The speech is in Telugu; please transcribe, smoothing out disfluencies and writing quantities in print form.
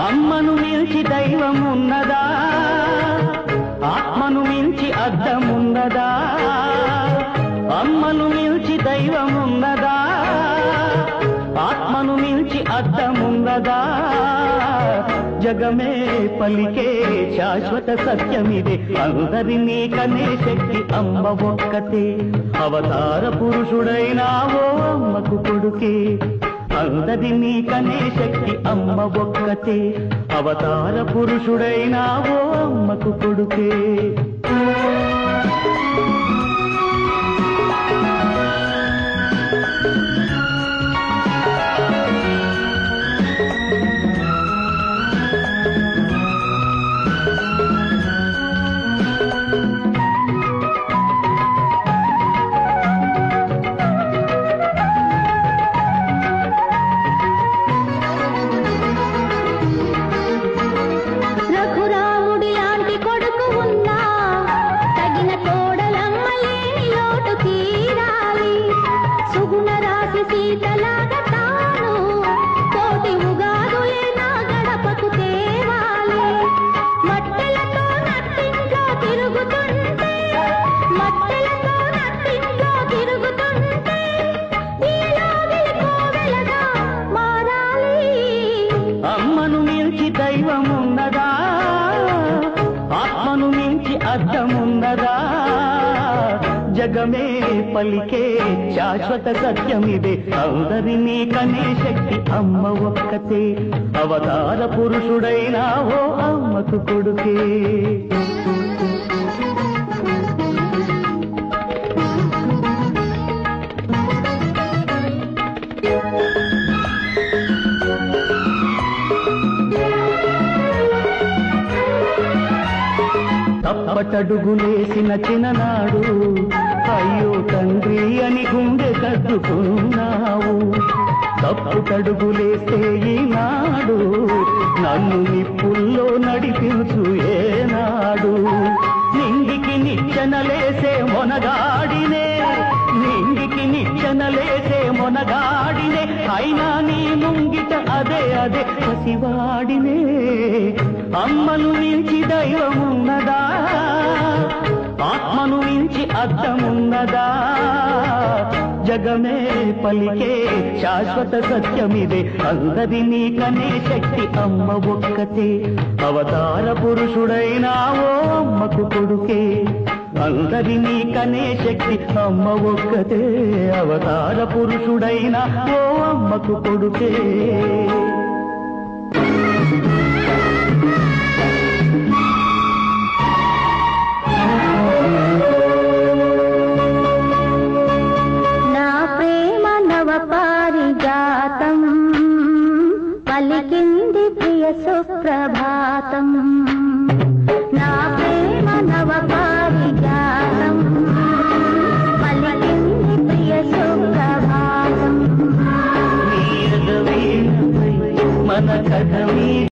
అమ్మను మించి దైవం ఉన్నదా, ఆత్మను మించి అద్దమున్నదా? అమ్మను మించి దైవం ఉన్నదా, ఆత్మను మించి అద్దమున్నదా? జగమే పలికే శాశ్వత సత్యమిదే, అందరినీ కనే శక్తి అమ్మ ఒక్కతే. అవతార పురుషుడైనావో అమ్మకు కొడుకే, అందరినీ కనే శక్తి అమ్మ ఒక్కతే. అవతార పురుషుడైనావో అమ్మకు కొడుకే. అమ్మను మించి దైవమున్నదా, ఆత్మను మించి అద్దమున్నదా? జగమే పలికే శాశ్వత సత్యమిదే, అందరినీ కనే శక్తి అమ్మ ఒక్కతే. అవతార పురుషుడైనావో అమ్మకు కొడుకే. తప్పటడుగులేసిన చిన్ననాడు అయ్యో తండ్రి అని గుండె కద్దుకున్నావు. తప్పుటడుగులేస్తే ఈనాడు నన్ను నిప్పుల్లో నడిపించు ఏనాడు. నింగికి నిచ్చెనలేసే మొనగాడినే, నింగికి నిచ్చెనలేసే మొనగాడినే, అయినా నీ ముంగిట అదే అదే పసివాడినే. అమ్మను మించి దైవమున్నదా, ఆత్మను మించి అద్దమున్నదా? జగమే పలికే శాశ్వత సత్యమిదే, అందరినీ కనే శక్తి అమ్మ ఒక్కతే. అవతార పురుషుడైనావో అమ్మకు కొడుకే, అందరినీ కనే శక్తి అమ్మ ఒక్కతే. అవతార పురుషుడైనా ఓ అమ్మకు కొడుకే.